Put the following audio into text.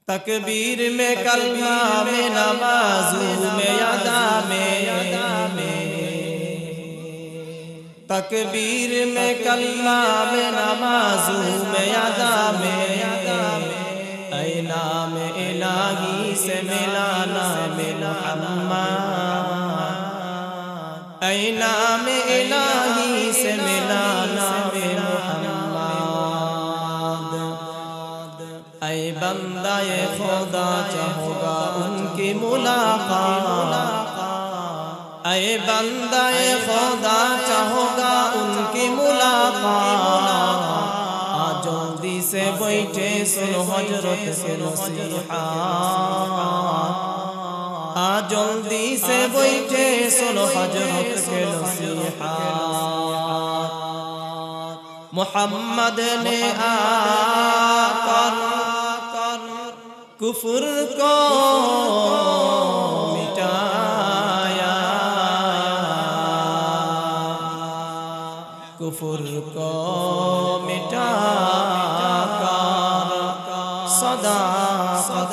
तकबीर में कलमा में नमाज़ू में अदा में तकबीर में कलमा में नमाज़ू में अदा में ऐ नाम इलाही से मिला नाम मुहम्मद, ऐ नाम इलाही से मिला नाम मुहम्मद। ऐ बंदा ये खुदा चाहोगा उनकी मुलाकात, ऐ बंदा ये खुदा चाहोगा उनकी मुलाकात। आ जल्दी से बैठे सुनो हजरत के नसीहत, आ जल्दी से बैठे सुनो हजरत के नसीहत। मुहम्मद ने आकर कुफ्र को मिटाया, कुफ्र को मिटाकर सदाकत